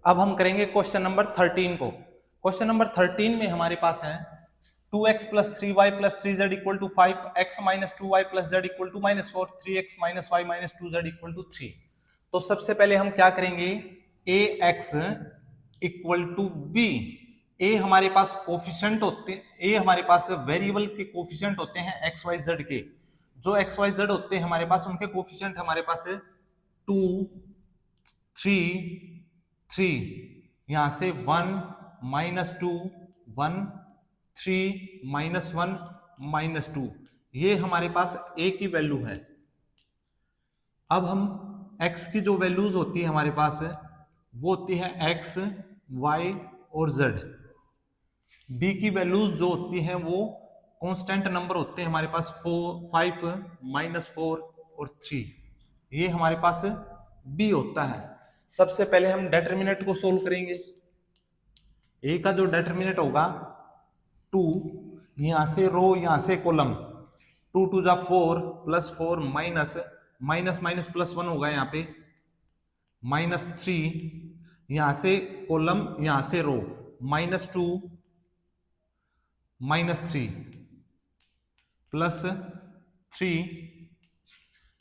अब हम करेंगे क्वेश्चन नंबर 13 को। क्वेश्चन नंबर 13 में हमारे पास है 2x plus 3y plus 3z equal to 5, x minus 2y plus z equal to -4, 3x minus y minus 2z equal to 3। तो सबसे पहले हम क्या करेंगे, ax equal to b। A हमारे पास कोफिशिएंट होते हैं, ए हमारे पास वेरिएबल के कोफिशिएंट होते हैं एक्स वाई जेड के। जो एक्स वाई जेड होते हैं हमारे पास, उनके कोफिशिएंट हमारे पास 2 3 3, यहां से 1 -2 1 3 -1 -2, ये हमारे पास ए की वैल्यू है। अब हम x की जो वैल्यूज होती है हमारे पास वो होती है x, y और z। b की वैल्यूज जो होती हैं वो कांस्टेंट नंबर होते हैं हमारे पास 5 -4 और 3, ये हमारे पास b होता है। सबसे पहले हम डिटरमिनेंट को सोल्व करेंगे। a का जो डिटरमिनेंट होगा 2, यहां से रो यहां से कॉलम, 2 2 जा 4 plus 4 minus minus minus plus 1 होगा यहाँ पे -3, यहां से कॉलम यहां से रो -2 -3 प्लस 3,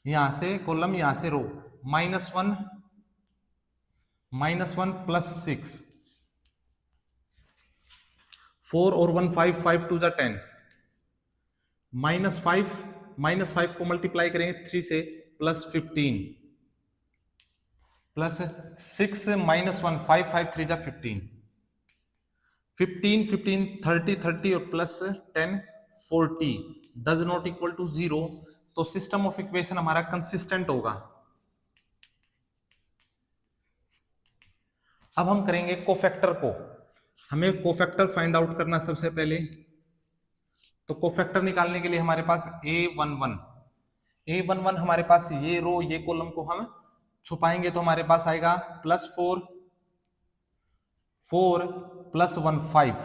यहां से कॉलम यहां से रो -1 प्लस 6, 4 और 1 5 5 2 जा 10, -5 को मल्टीप्लाई करेंगे 3 से प्लस 15 प्लस 6 -1 5 5 3 जा 15 15 15 30 30 और plus 10 40 does not equal to 0। तो सिस्टम ऑफ इक्वेशन हमारा कंसिस्टेंट होगा। अब हम करेंगे कोफैक्टर को। हमें कोफैक्टर फाइंड आउट करना सबसे पहले। तो कोफैक्टर निकालने के लिए हमारे पास a11 हमारे पास ये रो ये कॉलम को हम छुपाएंगे तो हमारे पास आएगा +4 4 प्लस 1 5,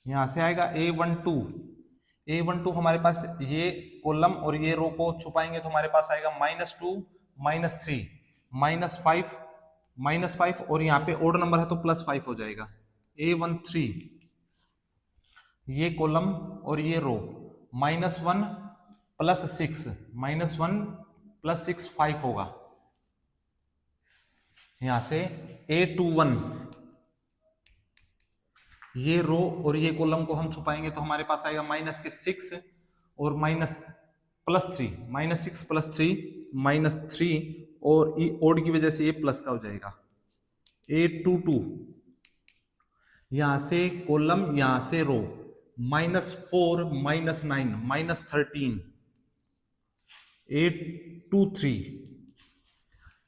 यहां से आएगा a12 हमारे पास ये कॉलम और ये रो को छुपाएंगे तो हमारे पास आएगा -2 -3 -5 और यहाँ पे ओड नंबर है तो +5 हो जाएगा। a13 ये कॉलम और ये रो -1 प्लस 6 -1 प्लस 6 5 होगा। यहां से a21 ये रो और ये कॉलम को हम छुपाएंगे तो हमारे पास आएगा -6 और +3 -6 + 3 -3 और ओड की वजह से ये प्लस का हो जाएगा। a22 यहां से कॉलम यहां से रो -4 -9 -13 a23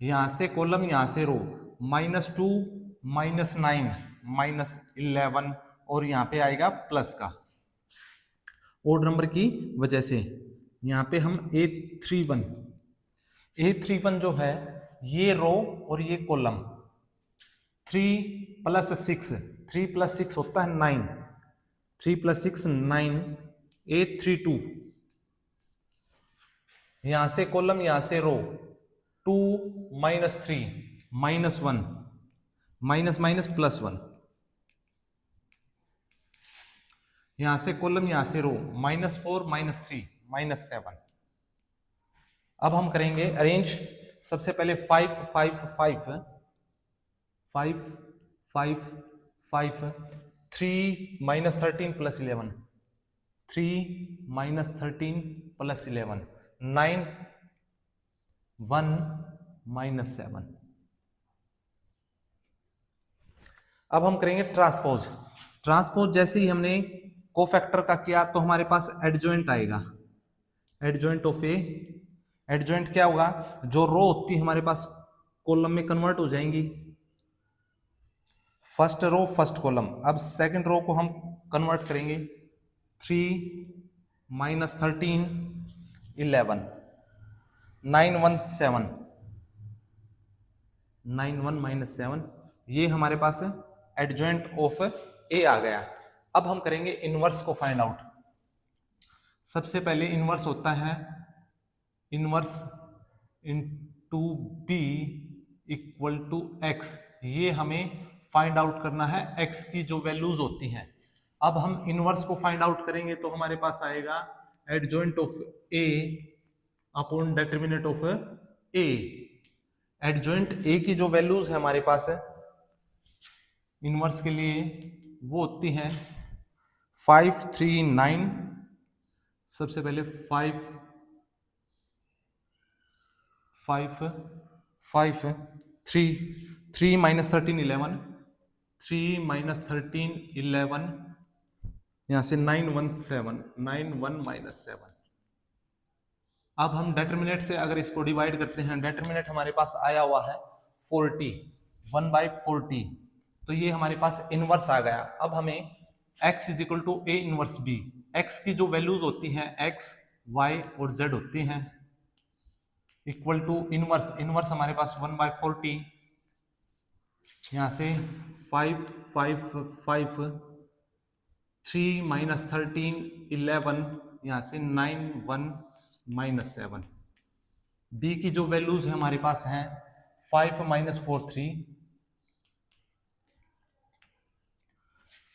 यहां से कॉलम यहां से रो -2 -9 -11 और यहां पे आएगा प्लस का ओड नंबर की वजह से। यहां पे हम a31 जो है ये रो और ये कॉलम 3 + 6 3 + 6 होता है 9, 3 + 6 9 a32 यहां से कॉलम यहां से रो 2 -3 -1 माइनस प्लस 1, यहां से कॉलम यहां से रो -4 -3 -7। अब हम करेंगे अरेंज। सबसे पहले 5 5 5 5 5 5 3 -13 + 11 3 -13 + 11 9 1 -7। अब हम करेंगे ट्रांसपोज। ट्रांसपोज जैसे ही हमने कोफैक्टर का किया तो हमारे पास एडजॉइंट आएगा। एडजॉइंट ऑफ ए, एडजॉइंट क्या होगा, जो रो होती है हमारे पास कॉलम में कन्वर्ट हो जाएंगी। First row first column. अब सेकंड रो को हम कन्वर्ट करेंगे 3 -13 11 9 1 7 9 1 -7, ये हमारे पास एडजॉइंट ऑफ ए आ गया। अब हम करेंगे इनवर्स को फाइंड आउट। सबसे पहले इनवर्स होता है inverse into B equal to X, ये हमें फाइंड आउट करना है एक्स की जो वैल्यूज होती हैं। अब हम इनवर्स को फाइंड आउट करेंगे तो हमारे पास आएगा adjoint of A upon determinant of A. Adjoint A की जो वैल्यूज है हमारे पास है इनवर्स के लिए वो होती हैं 5 3 9। सबसे पहले 5 3 माइनस 13 11, 3 माइनस 13 11, यहां से 9 1 7, 9 1 माइनस 7। अब हम डेटरमिनेट से अगर इसको डिवाइड करते हैं, डेटरमिनेट हमारे पास आया हुआ है 40, 1/40, तो ये हमारे पास इनवर्स आ गया। अब हमें x is equal to A inverse b, x की जो वैल्यूज होती हैं x y और z होती हैं इक्वल टू इनवर्स, इनवर्स हमारे पास 1/40, यहां से 5 5 5, 3 माइनस 13 11, यहां से 9 1 माइनस 7। b की जो वैल्यूज है हमारे पास हैं 5 माइनस 4 3।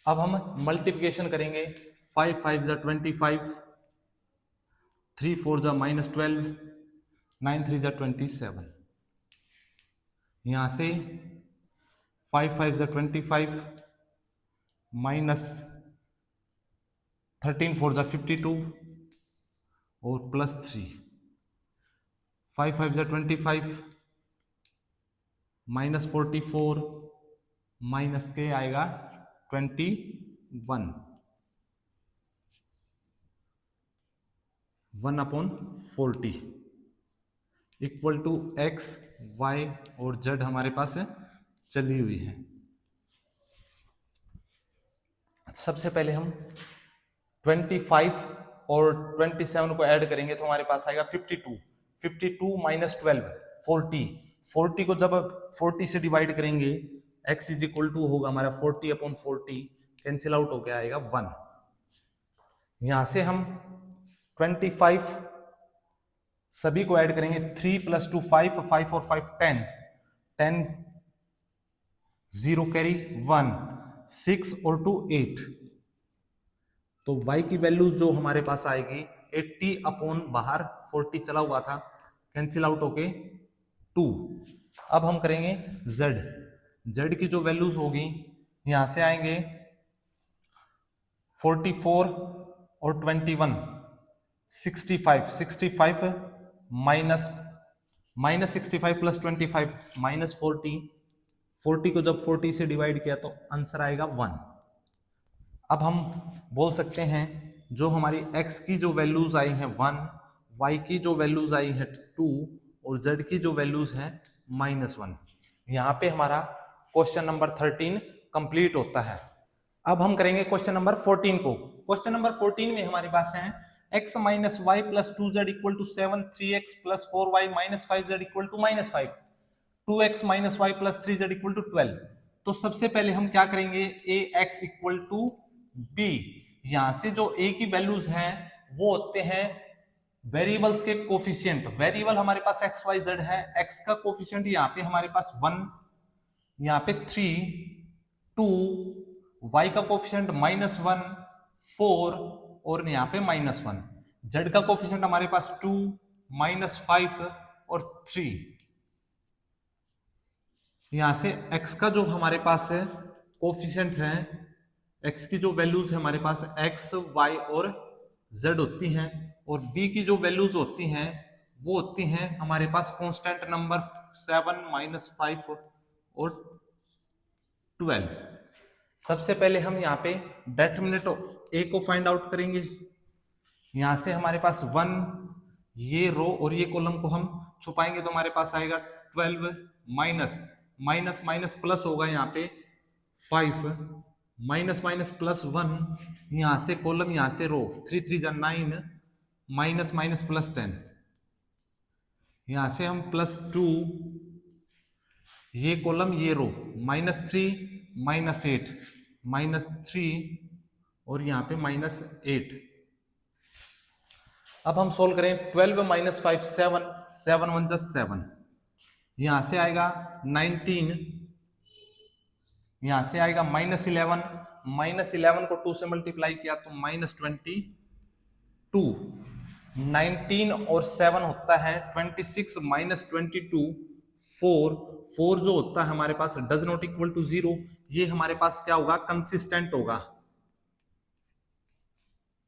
अब हम मल्टीप्लिकेशन करेंगे, 5 5 जा 25, 3 4 जा माइनस 12, 9 3 जा 27। यहां से 5 5 जा 25 माइनस 13 4 जा 52 और प्लस 3, 5 5 जा 25 माइनस 44 माइनस के आएगा 21, 1/40 इक्वल टू एक्स वाई और जेड हमारे पास चली हुई है। सबसे पहले हम 25 और 27 को ऐड करेंगे तो हमारे पास आएगा 52, 52 माइनस 12 40, 40 को जब 40 से डिवाइड करेंगे x इज इक्वल टू होगा हमारा 40/40, कैंसिल आउट होकर आएगा 1। यहां से हम 25 सभी को ऐड करेंगे, 3 + 2 5, 5 और 5 10, 10 0 कैरी 1, 6 और 2 8, तो y की वैल्यू जो हमारे पास आएगी 80 अपॉन बाहर 40 चला हुआ था, कैंसिल आउट होके 2। अब हम करेंगे z की जो वैल्यूज होगी यहां से आएंगे 44 और 21, 65 माइनस 65 + 25 माइनस 40, 40 को जब 40 से डिवाइड किया तो आंसर आएगा 1। अब हम बोल सकते हैं जो हमारी x की जो वैल्यूज आई हैं 1, y की जो वैल्यूज आई हैं 2 और z की जो वैल्यूज हैं -1। यहाँ पे हमारा क्वेश्चन नंबर 13 कंप्लीट होता है। अब हम करेंगे क्वेश्चन नंबर 14 को। क्वेश्चन नंबर 14 में हमारे पास है x - y + 2z = 7, 3x + 4y - 5z = -5, 2x - y + 3z = 12। तो सबसे पहले हम क्या करेंगे, ax = b। यहां से जो a की वैल्यूज हैं वो होते हैं वेरिएबल्स के कोफिशिएंट। वेरिएबल हमारे पास x y z है, x का कोफिशिएंट यहाँ पे हमारे पास 1, यहाँ पे 3 2, y का कोफिशिएंट -1 4 और यहाँ पे -1, z का कोफिशिएंट हमारे पास 2 -5 और 3। यहां से x का जो हमारे पास है कोफिशिएंट है, x की जो वैल्यूज है हमारे पास x y और z होती हैं, और b की जो वैल्यूज होती हैं वो होती हैं हमारे पास कांस्टेंट नंबर 7 -5 और 12। सबसे पहले हम यहाँ पे डिटरमिनेंट ऑफ a को फाइंड आउट करेंगे। यहां से हमारे पास 1, ये रो और ये कॉलम को हम छुपाएंगे तो हमारे पास आएगा 12 माइनस माइनस प्लस होगा यहाँ पे 5 माइनस प्लस 1, यहां से कॉलम यहां से रो 3 3 जा 9 माइनस प्लस 10, यहां से हम +2, ये कॉलम ये रो -3 -8 और यहाँ पे -8। अब हम सोल्व करें 12 - 5 7, 7 1 जा 7, यहां से आएगा 19, यहां से आएगा -11, -11 को 2 से मल्टीप्लाई किया तो -22, 19 और 7 होता है 26 -22, 4, 4 जो होता है हमारे पास डज नॉट इक्वल टू 0, ये हमारे पास क्या होगा, कंसिस्टेंट होगा।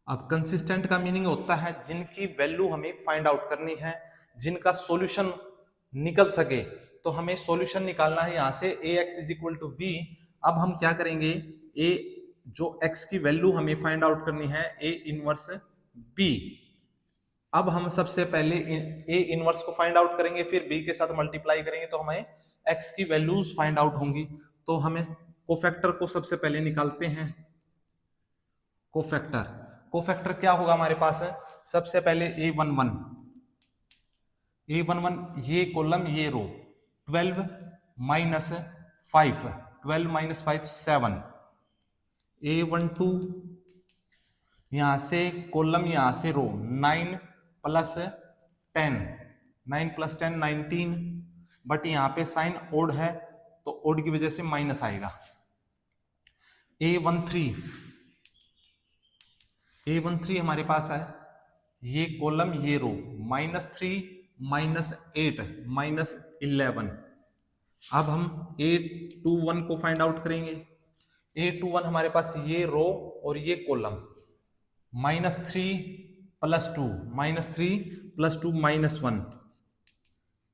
अब कंसिस्टेंट का मीनिंग होता है जिनकी वैल्यू हमें फाइंड आउट करनी है, जिनका सॉल्यूशन निकल सके। तो हमें सॉल्यूशन निकालना है यहां से ax is equal to b। अब हम क्या करेंगे, a जो x की वैल्यू हमें फाइंड आउट करनी है a इनवर्स b। अब हम सबसे पहले a इनवर्स को फाइंड आउट करेंगे, फिर b के साथ मल्टीप्लाई करेंगे तो हमें x की वैल्यूज फाइंड आउट होंगी। तो हमें कोफैक्टर को सबसे पहले निकालते हैं। कोफैक्टर, कोफैक्टर क्या होगा हमारे पास है, सबसे पहले a11, ये कॉलम ये रो, 12 माइनस 5, 12 माइनस 5 7, a12 यहां से कॉलम यहां से रो, 9 प्लस 10, 9 प्लस 10 19, बट यहाँ पे साइन ओड है तो ओड की वजह से माइनस आएगा। a13 हमारे पास है, ये कॉलम ये रो, -3 -8 -11। अब हम a21 को फाइंड आउट करेंगे। a21 हमारे पास ये रो और ये कॉलम, -3 + 2, -3 + 2 -1,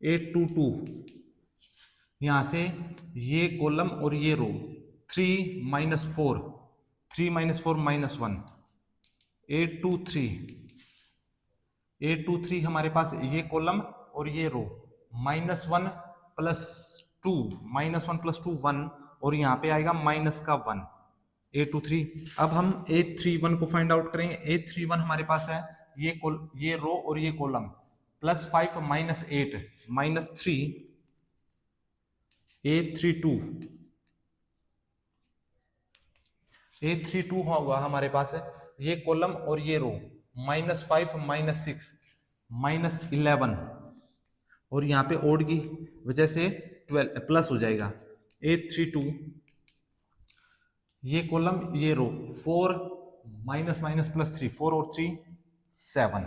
a22 यहां से ये कॉलम और ये रो, 3 - 4, 3 - 4 -1, a23 हमारे पास ये कॉलम और ये रो, -1 + 2, -1 + 2 1, और यहाँ पे आएगा माइनस का 1, a23। अब हम a31 को फाइंड आउट करेंगे। a31 हमारे पास है ये रो और ये कॉलम, +5 - 8 -3, a32 होगा हमारे पास है ये कॉलम और ये रो, -5 - 6 -11, और यहाँ पे ओड की वजह से 12 प्लस हो जाएगा। a32 ये कॉलम ये रो, 4 -3 4 और 3 7।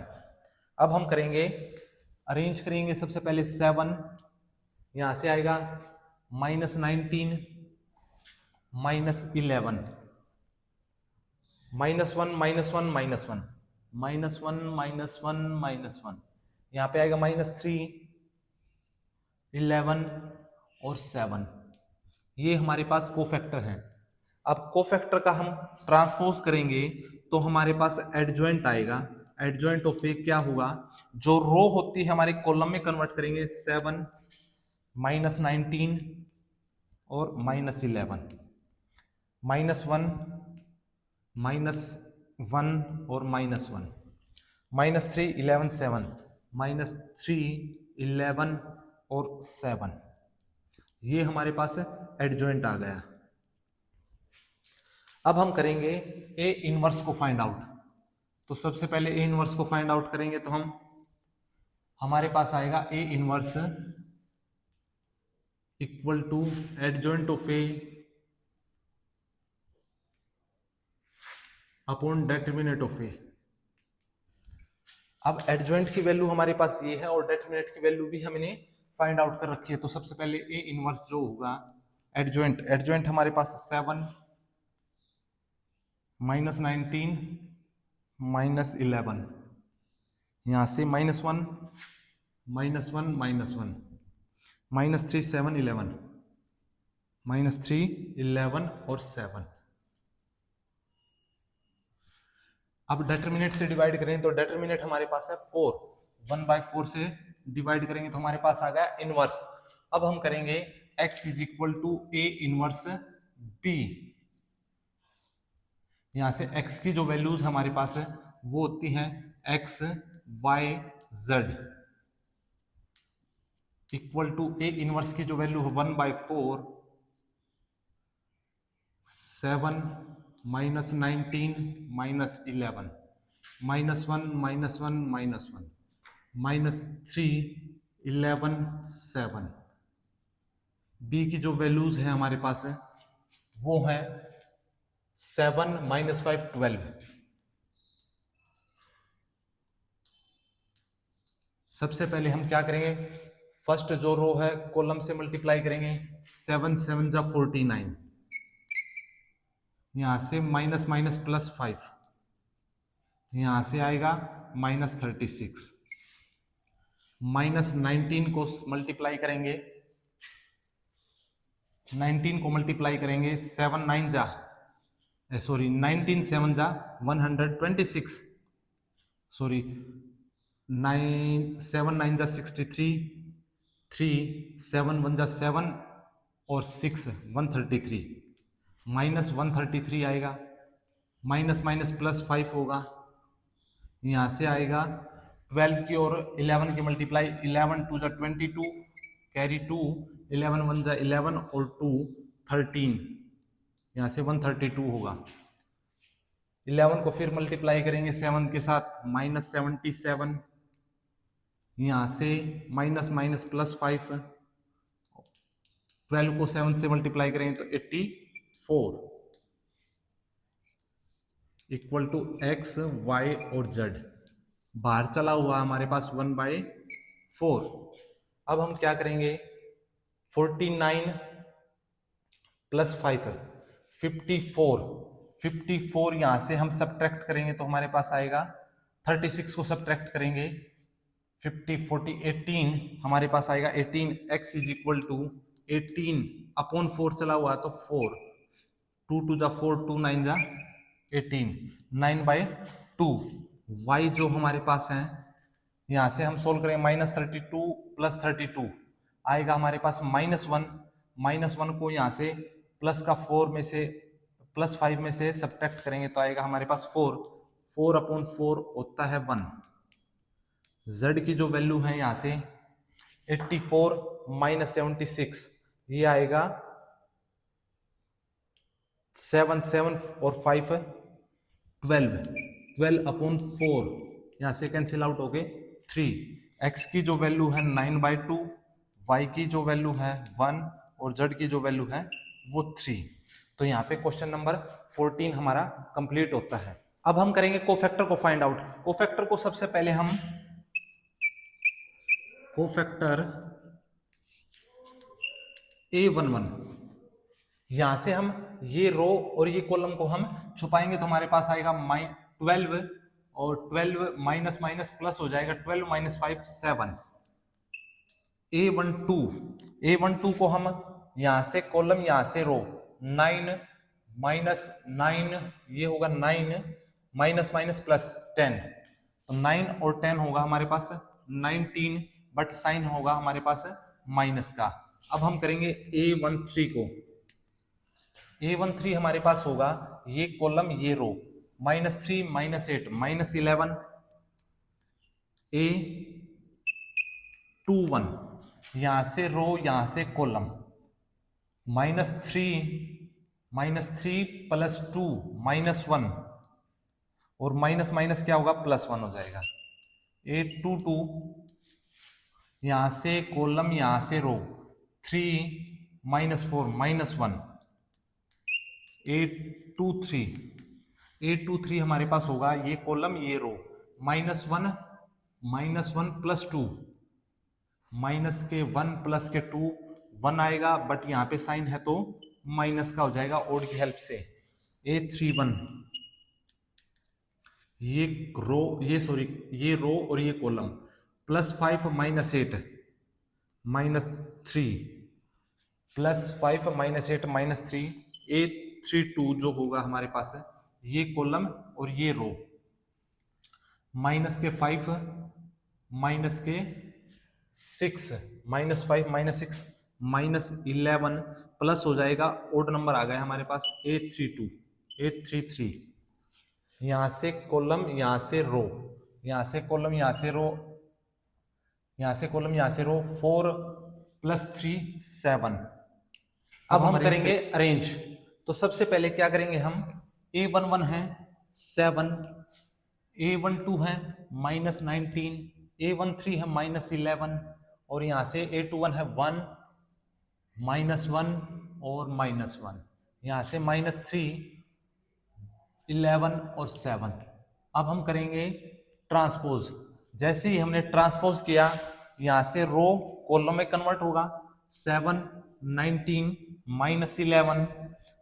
अब हम करेंगे, अरेंज करेंगे सबसे पहले 7, यहां से आएगा -19 -11, -1 -1 -1 -1 यहाँ पे आएगा -3 11 और 7। ये हमारे पास कोफैक्टर हैं। अब कोफैक्टर का हम ट्रांसपोज करेंगे तो हमारे पास एडजॉइंट आएगा। एडजॉइंट ऑफ ए क्या होगा, जो रो होती है हमारे कॉलम में कन्वर्ट करेंगे, 7 -19 और -11, -1 -1 और -1, -3 11 7, -3 11 और 7। ये हमारे पास एडजॉइंट आ गया। अब हम करेंगे ए इनवर्स को फाइंड आउट। तो सबसे पहले ए इनवर्स को फाइंड आउट करेंगे तो हमारे पास आएगा A inverse equal to adjoint of A upon determinant of A. अब एडजॉइंट की वैल्यू हमारे पास ये है और डिटरमिनेंट की वैल्यू भी हमने फाइंड आउट कर रखी है। तो सबसे पहले ए इनवर्स जो होगा एडजॉइंट हमारे पास 7 -19 -11, यहां से -1 -1 -1 -3 7 11, -3 11 और 7। अब डिटरमिनेंट से डिवाइड करें तो डिटरमिनेंट हमारे पास है 4, 1/4 से डिवाइड करेंगे तो हमारे पास आ गया इनवर्स। अब हम करेंगे x is equal to A inverse b। यहां से x की जो वैल्यूज हमारे पास है वो होती हैं x y z equal to A inverse की जो वैल्यू है 1/4, 7 -19 -11, -1 -1 -1 -3 11 7, बी की जो वैल्यूज है हमारे पास है वो है 7 - 5 12। सबसे पहले हम क्या करेंगे, फर्स्ट जो रो है कॉलम से मल्टीप्लाई करेंगे, 7 7 जा 49, यहां से माइनस माइनस प्लस 5, यहां से आएगा -36, -19 को मल्टीप्लाई करेंगे, 19 को मल्टीप्लाई करेंगे 7 9 जा सॉरी 19 7 जा 126, सॉरी 9 7 9 जा 63, 3 7 1 जा 7 और 6 133, -133 आएगा, माइनस माइनस प्लस 5 होगा, यहाँ से आएगा 12 की और 11 की मल्टीप्लाई, 11 2 जा 22, कैरी 2, 11 1 जा 11 और 2 13, यहाँ से 132 होगा। 11 को फिर मल्टीप्लाई करेंगे 7 के साथ, -77, यहाँ से माइनस माइनस प्लस 5, 12 को 7 से मल्टीप्लाई करेंगे तो 84 इक्वल टू एक्स वाई और जेड। बाहर चला हुआ हमारे पास 1/4। अब हम क्या करेंगे, 49 प्लस 5 54 यहां से हम सब्ट्रैक्ट करेंगे तो हमारे पास आएगा 36 को सब्ट्रैक्ट करेंगे 50 40 18 हमारे पास आएगा 18, x is equal to 18 upon 4 चला हुआ तो 4, 2 2 जा 4, 2 9 जा 18, 9/2। y जो हमारे पास है यहां से हम सोल्व करें, -32 प्लस 32 आएगा हमारे पास -1, -1 को यहां से प्लस का 4 में से प्लस 5 में से सब्ट्रैक्ट करेंगे तो आएगा हमारे पास 4, 4 अपॉन 4 होता है 1। z की जो वैल्यू है यहां से 84 - 76, ये आएगा 7 7 और 5 12, 12 अपॉन 4 यहां से कैंसिल आउट हो गए 3। x की जो वैल्यू है 9/2, y की जो वैल्यू है 1 और z की जो वैल्यू है वो 3। तो यहाँ पे क्वेश्चन नंबर 14 हमारा कंप्लीट होता है। अब हम करेंगे कोफैक्टर को फाइंड आउट। कोफैक्टर को सबसे पहले हम कोफैक्टर A11, यहां से हम ये रो और ये कॉलम को हम छुपाएंगे तो हमारे पास आएगा 12 और 12 माइनस माइनस प्लस हो जाएगा 12 - 5 7। A12 को हम यहां से कॉलम यहां से रो 9 -9 ये होगा 9 माइनस माइनस प्लस 10, तो 9 और 10 होगा हमारे पास 19, बट साइन होगा हमारे पास माइनस का। अब हम करेंगे A13 को। A13 हमारे पास होगा ये कॉलम ये रो -3 -8 -11, A21 यहां से रो यहां से कॉलम -3 प्लस 2 -1 और माइनस माइनस क्या होगा +1 हो जाएगा। A22 यहां से कॉलम यहां से रो 3 -4 -1, A23 हमारे पास होगा ये कॉलम ये रो -1 प्लस 2, माइनस के 1 प्लस के 2 1 आएगा, बट यहाँ पे साइन है तो माइनस का हो जाएगा ओड की हेल्प से। A31 ये रो और ये कॉलम +5 -8 -3 +5 -8 -3, A32 जो होगा हमारे पास है ये कॉलम और ये रो -5 -6 -5 -6 -11 प्लस हो जाएगा, ओड नंबर आ गया हमारे पास A33, यहां से कॉलम यहां से रो यहां से कॉलम यहां से रो यहां से कॉलम यहां से रो 4 + 3 7। अब हम करेंगे अरेंज। तो सबसे पहले क्या करेंगे हम, A11 है 7, A12 है -19, A13 है -11 और यहां से A21 है 1 -1 और -1, यहाँ से -3, 11 और 7। अब हम करेंगे ट्रांसपोज। जैसे ही हमने ट्रांसपोज किया, यहाँ से रो कॉलम में कन्वर्ट होगा। 7, 19, -11,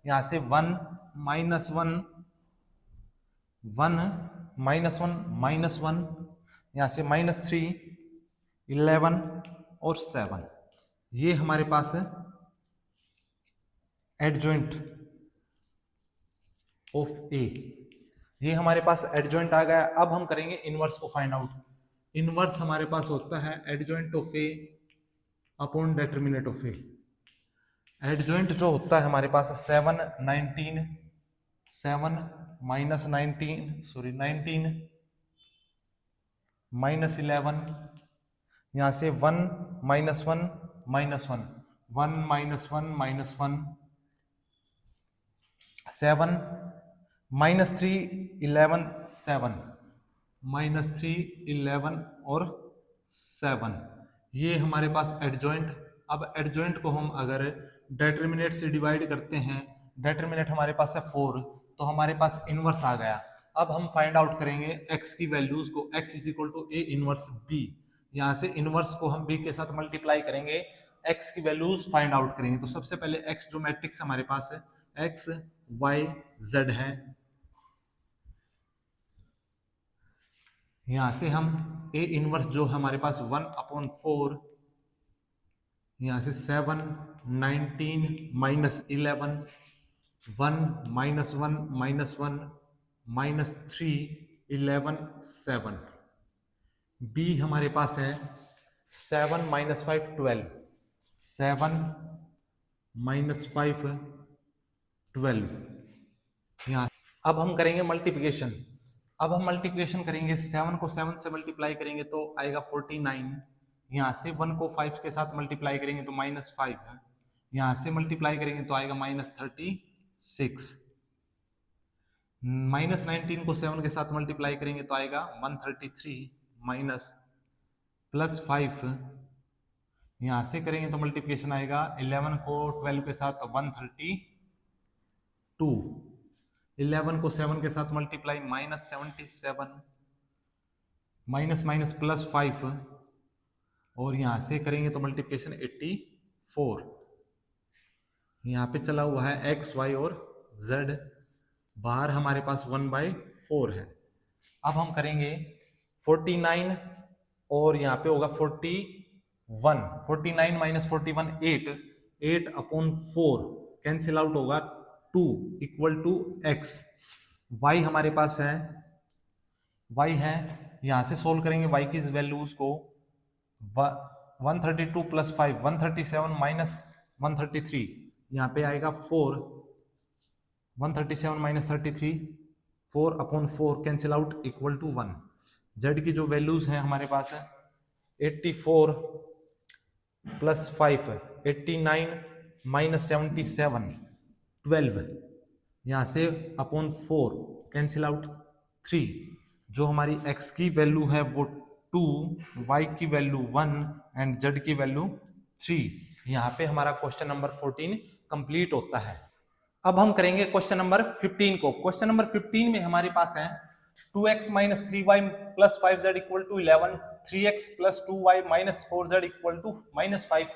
यहाँ से 1, -1, 1, -1, -1, यहाँ से -3, 11 और 7। ये हमारे पास है एडजॉइंट ऑफ ए। ये हमारे पास एडजॉइंट आ गया। अब हम करेंगे इनवर्स को फाइंड आउट। इनवर्स हमारे पास होता है adjoint of A upon determinant of A. Adjoint जो होता है हमारे पास 7, 19, 7 -19, सॉरी 19, -11, यहाँ से 1, -1, -1, 1, -1, -1, 7, -3, 11, 7, -3, 11 और 7। ये हमारे पास एडजॉइंट। अब एडजॉइंट को हम अगर डिटरमिनेंट से डिवाइड करते हैं, डिटरमिनेंट हमारे पास है 4, तो हमारे पास इनवर्स आ गया। अब हम फाइंड आउट करेंगे x की वैल्यूज को। x = a inverse b। यहाँ से इनवर्स को हम b के साथ मल्टीप्लाई करेंगे, x की वैल्यूज फाइंड आउट करेंगे। तो सबसे पहले x जो मैट्रिक्स हमारे पास है x y z है, यहां से हम a इनवर्स जो हमारे पास 1/4, यहां से 7, 19, -11, 1, -1, -1, -3, 11, 7। b हमारे पास है 7 - 5, 12, 7 - 5, 12। यहाँ अब हम करेंगे मल्टीप्लिकेशन। अब हम मल्टीप्लिकेशन करेंगे, 7 को 7 से मल्टीप्लाई करेंगे तो आएगा 49। यहाँ से 1 को 5 के साथ मल्टीप्लाई करेंगे तो -5 है। यहाँ से मल्टीप्लाई करेंगे तो आएगा -36। -19 को 7 के साथ मल्टीप्लाई करेंगे तो आएगा 133 माइनस +5। यहाँ से करेंगे तो मल्टीप्लिकेशन आएगा 11 को 12 के साथ 132, 11 को 7 के साथ मल्टीप्लाई -77, माइनस +5, और यहाँ से करेंगे तो मल्टीप्लिकेशन 84। यहाँ पे चला हुआ है x y और z, बाहर हमारे पास 1/4 है। अब हम करेंगे 49 और यहाँ पे होगा 41, 49 - 41 8/4 कैंसिल आउट होगा 2 = x। y हमारे पास है, y है, यहाँ से सोल्व करेंगे y की वैल्यूज को। 132 + 5 137 - 133, यहाँ पे आएगा 4, 137 - 33 4/4 कैंसिल आउट = 1। z की जो वैल्यूज हैं हमारे पास है 84 + 5 89 - 77 12, यहाँ से /4 कैंसिल आउट 3। जो हमारी x की वैल्यू है वो 2, y की वैल्यू 1 एंड z की वैल्यू 3। यहाँ पे हमारा क्वेश्चन नंबर 14 कंप्लीट होता है। अब हम करेंगे क्वेश्चन नंबर 15 को। क्वेश्चन नंबर 15 में हमारे पास है 2x - 3y + 5z = 11, 3x + 2y - 4z = -5,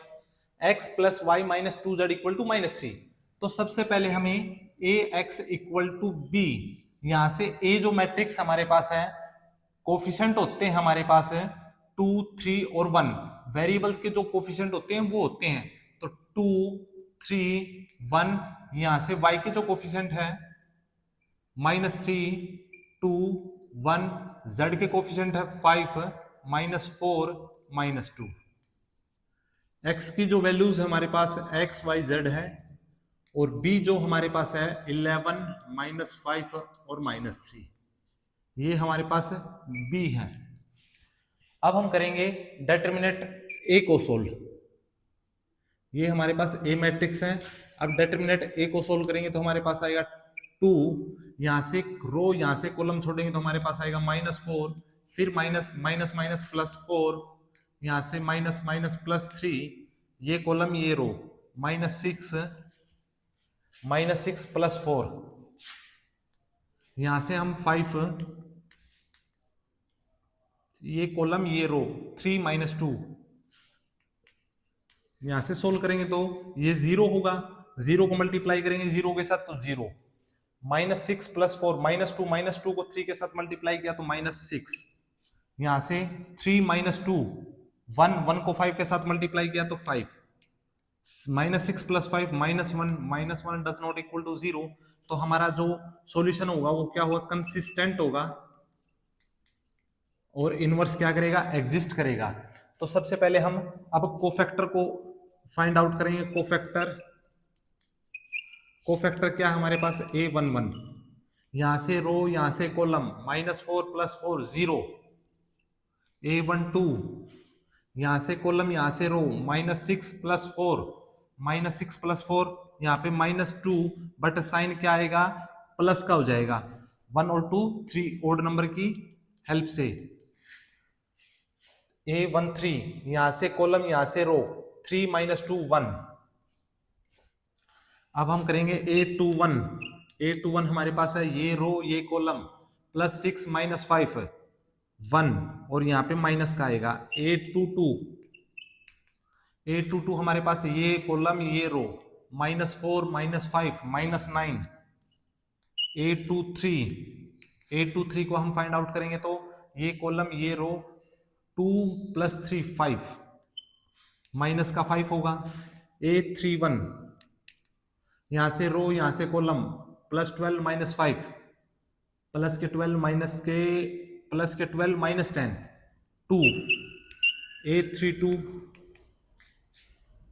x + y - 2z = -3। तो सबसे पहले हमें ax = b, यहाँ से a जो मैट्रिक्स हमारे पास है, कोफिशिएंट होते हैं हमारे पास 2, 3 और 1। वेरिएबल के जो कोफिशिएंट होते हैं वो होते हैं तो 2, 3, 1। यहाँ से y के जो कोफिशिएंट है -3, 2, 1, z के कोफिशिएंट है 5, -4, -2। x की जो वैल्यूज है हमारे पास x, y, z है, और b जो हमारे पास है 11, -5 और -3। ये हमारे पास b है। अब हम करेंगे डिटरमिनेंट a को सोल्व। ये हमारे पास a मैट्रिक्स है। अब डिटरमिनेंट a को सोल्व करेंगे तो हमारे पास आएगा 2, यहाँ से रो यहाँ से कॉलम छोड़ेंगे तो हमारे पास आएगा -4, फिर माइनस +4, यहाँ से माइनस +3, ये कॉलम ये रो -6 प्लस 4, यहां से हम 5, ये कॉलम ये रो 3 - 2, यहां से सोल्व करेंगे तो ये 0 होगा, 0 को मल्टीप्लाई करेंगे 0 के साथ तो 0, -6 प्लस 4, -2 को 3 के साथ मल्टीप्लाई किया तो -6, यहां से 3 - 2, 1 को 5 के साथ मल्टीप्लाई किया तो 5, -6 plus 5 -1 does not equal to 0, तो हमारा जो सॉल्यूशन होगा वो क्या होगा, कंसिस्टेंट होगा और इनवर्स क्या करेगा, एग्जिस्ट करेगा। तो सबसे पहले हम अब कोफैक्टर को फाइंड आउट करेंगे। कोफैक्टर क्या है हमारे पास, A11, यहां से रो यहां से कॉलम, -4 प्लस 4 0, A12, यहां से कॉलम यहां से रो, -6 प्लस 4, यहां पे -2, बट साइन क्या आएगा, प्लस का हो जाएगा, 1 और 2 3 ओड नंबर की हेल्प से। A13, यहां से कॉलम यहां से रो, 3 - 2 1। अब हम करेंगे A21 हमारे पास है ये रो ये कॉलम, +6 - 5 1, और यहाँ पे माइनस का आएगा। A22 हमारे पास ये कॉलम ये रो, -4 - 5 -9। A23 को हम फाइंड आउट करेंगे तो ये कॉलम ये रो, 2 + 3 5, माइनस का 5 होगा। A31, यहां से रो यहां से कॉलम, +12 - 5, प्लस के 12 -10 2।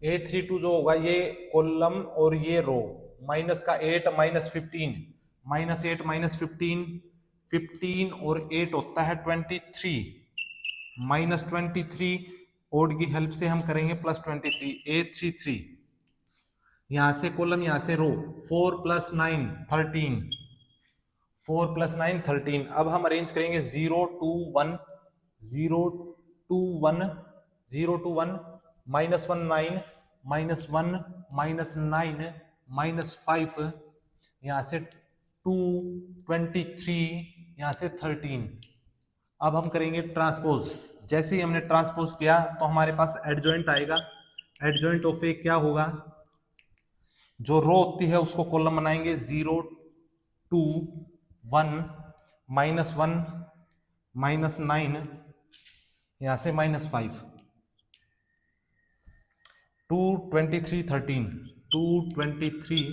A32 जो होगा ये कॉलम और ये रो, माइनस का 8 - 15, -8 - 15 और 8 होता है 23, -23 ओड की हेल्प से हम करेंगे +23। A33, यहां से कॉलम यहां से रो, 4 + 9 13, 4 + 9 13। अब हम अरेंज करेंगे 0 2 1 0 2 1 0 2 1, -1 9 -1 -9 -5, यहां से 2 23, यहां से 13। अब हम करेंगे ट्रांसपोज। जैसे ही हमने ट्रांसपोज किया तो हमारे पास एडजॉइंट आएगा। एडजॉइंट ऑफ ए क्या होगा, जो रो होती है उसको कॉलम बनाएंगे, 0 2 1 -1 -9, यहां से -5, 2 23 13 2 23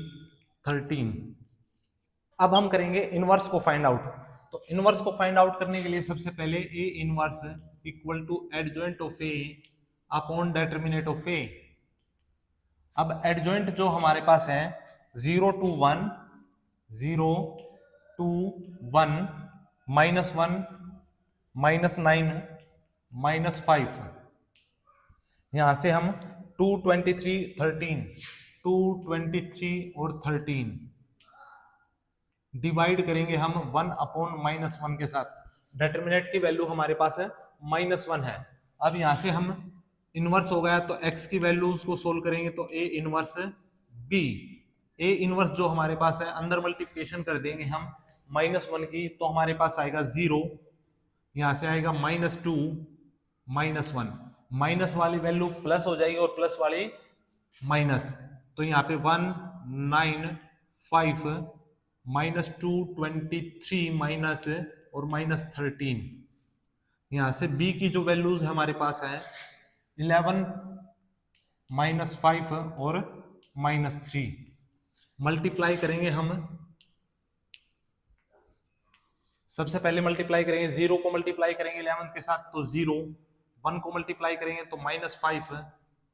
13। अब हम करेंगे इनवर्स को फाइंड आउट। तो इनवर्स को फाइंड आउट करने के लिए सबसे पहले A inverse equal to adjoint of A upon determinant of A. अब एडजॉइंट जो हमारे पास है 0 2 1 0 2 1 -1 -9 -5, यहां से हम 2 23 13 2 23 और 13 डिवाइड करेंगे हम 1/-1 के साथ। डिटरमिनेंट की वैल्यू हमारे पास है -1 है। अब यहां से हम इनवर्स हो गया तो x की वैल्यू उसको सोल्व करेंगे तो a inverse b। a inverse जो हमारे पास है अंदर मल्टीप्लिकेशन कर देंगे हम -1 की, तो हमारे पास आएगा 0, यहां से आएगा -2 -1, माइनस वाली वैल्यू प्लस हो जाएगी और प्लस वाली माइनस, तो यहाँ पे 1 9 5 -2 23 माइनस और -13। यहां से b की जो वैल्यूज हमारे पास है 11 -5 और -3, मल्टीप्लाई करेंगे हम। सबसे पहले मल्टीप्लाई करेंगे 0 को मल्टीप्लाई करेंगे 11 के साथ तो 0, 1 को मल्टीप्लाई करेंगे तो -5,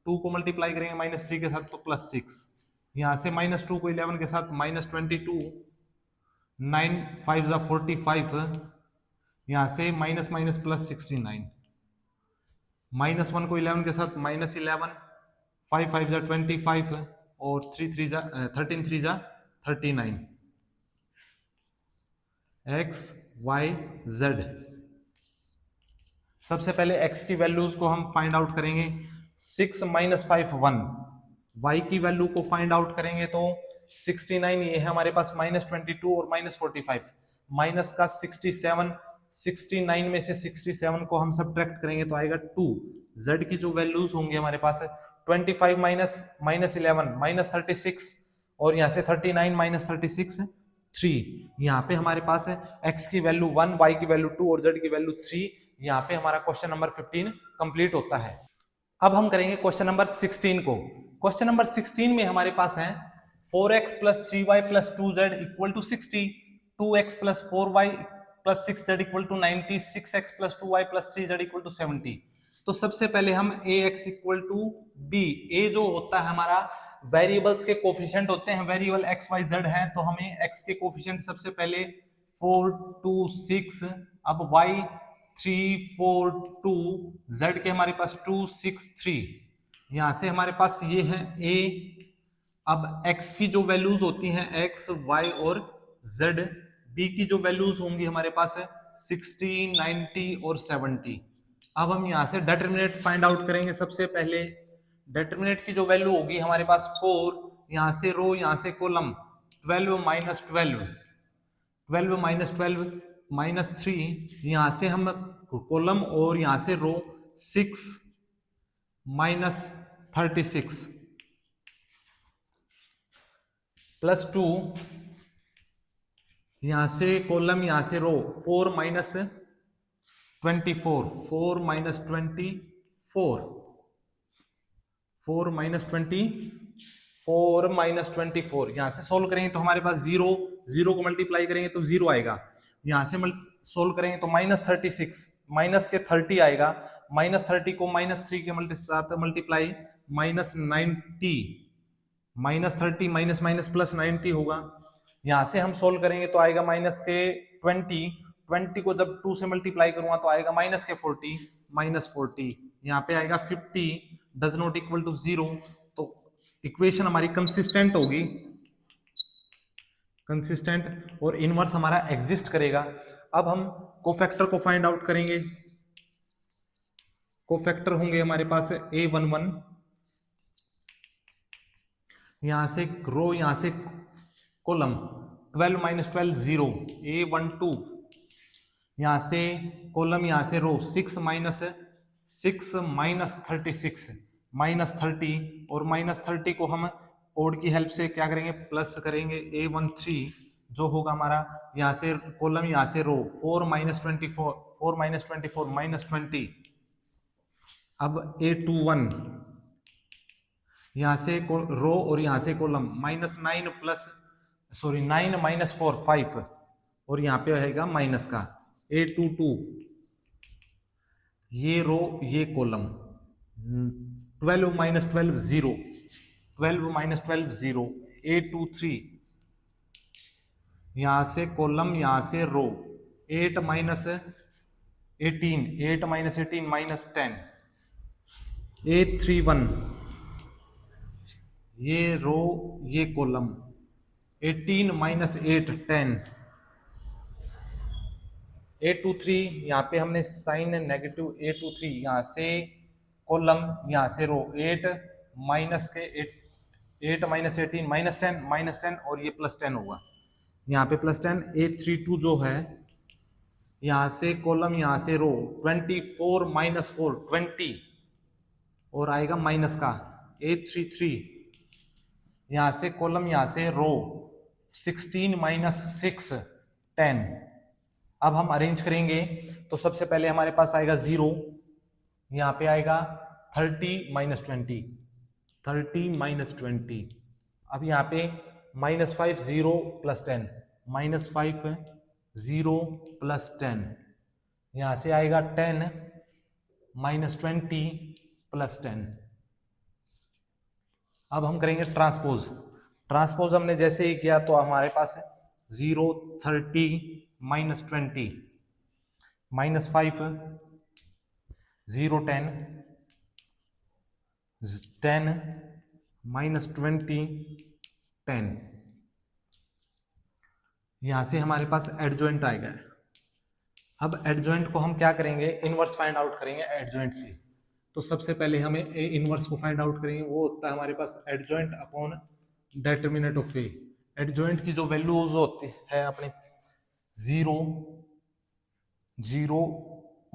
2 को मल्टीप्लाई करेंगे -3 के साथ तो +6, यहां से -2 को 11 के साथ -22, 9 5 45, यहां से माइनस माइनस +69, -1 को 11 के साथ -11, 5 5 25 और 3 13 3 39। x y z। सबसे पहले x की वैल्यूज को हम फाइंड आउट करेंगे। 6 - 5 1, y की वैल्यू को फाइंड आउट करेंगे तो 69 ये है हमारे पास -22 और -45 माइनस का 67, 69 में से 67 को हम सब्ट्रैक्ट करेंगे तो आएगा 2। z की जो वैल्यूज होंगे हमारे पास 25 माइनस -11 -36 और यहाँ से 39 -36 3। यहाँ पे हमारे पास है x की वैल्यू 1, y की वैल्यू 2 और z की वैल्यू 3। यहाँ पे हमारा क्वेश्चन नंबर 15 कंप्लीट होता है। अब हम करेंगे क्वेश्चन नंबर 16 को। क्वेश्चन नंबर 16 में हमारे पास है 4x + 3y + 2z = 60, 2x + 4y + 6z = 90, 6x + 2y + 3z = 70। तो सबसे पहले हम ax = b, a जो होता है हमारा वेरिएबल्स के कोफिशिएंट होते हैं, वेरिएबल x y z है तो हमें x के कोफिशिएंट सबसे पहले 4 2 6, अब y 3 4 2, z के हमारे पास 2 6 3। यहां से हमारे पास ये है a। अब x की जो वैल्यूज होती हैं x y और z, b की जो वैल्यूज होंगी हमारे पास है 60 90 और 70। अब हम यहां से डिटरमिनेंट फाइंड आउट करेंगे। सबसे पहले डिटरमिनेंट की जो वैल्यू होगी हमारे पास 4, यहां से रो यहां से कॉलम 12 - 12, 12 - 12 -3, यहां से हम कॉलम और यहां से रो 6 - 36 +2, यहां से कॉलम यहां से रो 4 - 24, 4 - 24, 4 - 24 यहां से सोल्व करेंगे तो हमारे पास 0, 0 को मल्टीप्लाई करेंगे तो 0 आएगा। यहां से सोल्व करेंगे तो -36, माइनस के 30 आएगा, -30 को -3 के साथ मल्टीप्लाई -90, -30 माइनस माइनस प्लस 90 होगा। यहां से हम सोल्व करेंगे तो आएगा माइनस के 20, 20 को जब 2 से मल्टीप्लाई करूंगा तो आएगा माइनस के 40, -40। यहाँ पे आएगा 50 डज नॉट इक्वल टू 0। तो इक्वेशन हमारी कंसिस्टेंट होगी, कंसिस्टेंट और इनवर्स हमारा एग्जिस्ट करेगा। अब हम कोफैक्टर को फाइंड आउट करेंगे। कोफैक्टर होंगे हमारे पास a11, यहां से रो यहां से कॉलम 12 - 12 0, a12, यहां से कॉलम यहां से रो 6 - 6 -36 -30 और -30 को हम ओड की हेल्प से क्या करेंगे प्लस करेंगे, a13 जो होगा हमारा यहां से कॉलम यहां से रो 4 - 24, 4 - 24 -20। अब a21 यहां से रो और यहां से कॉलम -9 -4 5 और यहां पे रहेगा माइनस का a22, ये रो ये कॉलम 12 - 12 0, 12 - 12 0, a23 यहां से कॉलम यहां से रो 8 - 18, 8 - 18 -10, a31 ये रो ये कॉलम 18 - 8 10, a23 यहाँ पे हमने साइन नेगेटिव a23 यहाँ से कॉलम यहाँ से रो 8 माइनस के 8 - 18 -10 और ये +10 होगा। यहाँ पे +10, a32 जो है यहाँ से कॉलम यहाँ से रो 24 - 4 20 और आएगा माइनस का a33 यहाँ से कॉलम यहाँ से रो 16 - 6 10। अब हम अरेंज करेंगे तो सबसे पहले हमारे पास आएगा 0, यहाँ पे आएगा 30 - 20, 30 - 20। अब यहाँ पे -5 0 +10, -5 0 +10, यहाँ से आएगा 10 -20 +10। अब हम करेंगे ट्रांसपोज। ट्रांसपोज हमने जैसे ही किया तो हमारे पास 0 30 -20 -5 0 10 10 -20 10। यहां से हमारे पास एडजॉइंट आएगा। अब एडजॉइंट को हम क्या करेंगे, इनवर्स फाइंड आउट करेंगे एडजॉइंट से। तो तो सबसे पहले हमें ए इनवर्स को फाइंड आउट करेंगे, वो होता है हमारे पास adjoint upon determinant of A. Adjoint की जो वैल्यूज होती है अपने 0, 0,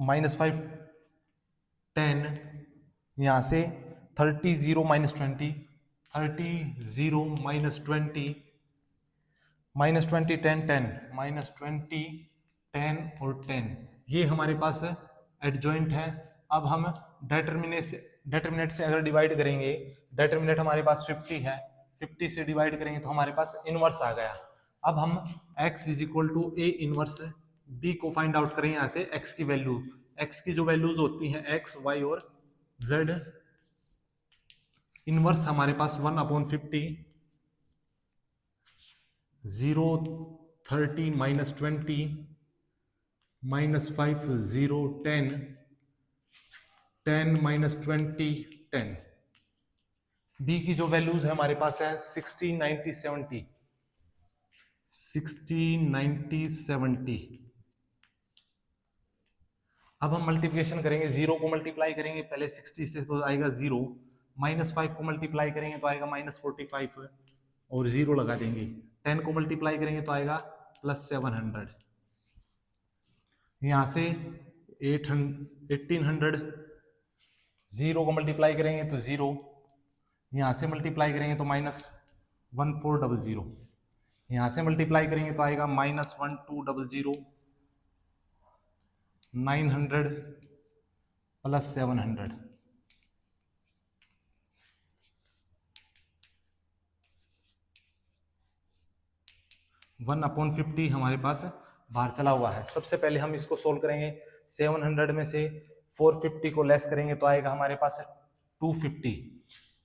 -5, 10, यहाँ से 30, 0, -20, 30, 0, -20, -20, 10, 10, -20, 10 और 10, ये हमारे पास एडजॉइंट है। अब हम डिटरमिनेंट से अगर डिवाइड करेंगे, डिटरमिनेंट हमारे पास 50 है, 50 से डिवाइड करेंगे तो हमारे पास इनवर्स आ गया। अब हम x = a इनवर्स b को फाइंड आउट करें, यहाँ से x की वैल्यू, x की जो वैल्यूज होती हैं x, y और z, इनवर्स हमारे पास 1/50, 0, 30, -20, -5, 0, 10, 10, -20, 10। b की जो वैल्यूज है हमारे पास है 60, 90, 70, 60, 90, 70। अब हम मल्टीप्लिकेशन करेंगे, 0 को मल्टीप्लाई करेंगे पहले 60 से तो आएगा 0, -5 को मल्टीप्लाई करेंगे तो आएगा -45 और 0 लगा देंगे, 10 को मल्टीप्लाई करेंगे तो आएगा +700, यहाँ से 1800, 0 को मल्टीप्लाई करेंगे तो 0, यहाँ से मल्टीप्लाई करेंगे तो -1400, यहाँ से मल्टीप्लाई करेंगे तो आएगा -1200, 900 + 700, वन अपॉन 50 हमारे पास बाहर चला हुआ है। सबसे पहले हम इसको सोल्व करेंगे, 700 में से 450 को लेस करेंगे तो आएगा हमारे पास 250,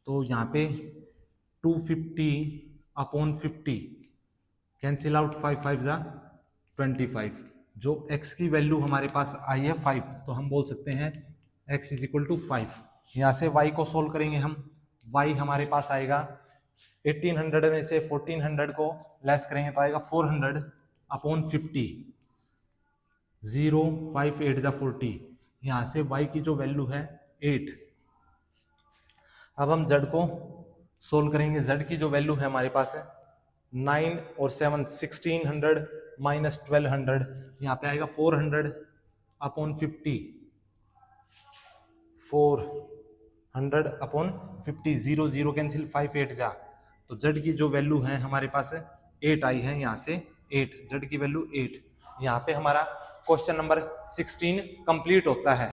तो यहाँ पे 250/50 कैंसिल आउट, 5 5 जा 25, जो x की वैल्यू हमारे पास आई है 5, तो हम बोल सकते हैं x = 5। यहाँ से y को सोल्व करेंगे हम, y हमारे पास आएगा 1800 में से 1400 को लेस करेंगे तो आएगा 400/50, 0, 5 8 जा 40, यहाँ से y की जो वैल्यू है 8। अब हम z को सोल्व करेंगे, z की जो वैल्यू है हमारे पास है 9 और 7, 1600 -1200, यहाँ पे आएगा 400/50, 400/50, 0 0 कैंसिल, 5 8 जा, तो z की जो वैल्यू है हमारे पास 8 आई है, यहाँ से 8, z की वैल्यू 8। यहाँ पे हमारा क्वेश्चन नंबर 16 कंप्लीट होता है।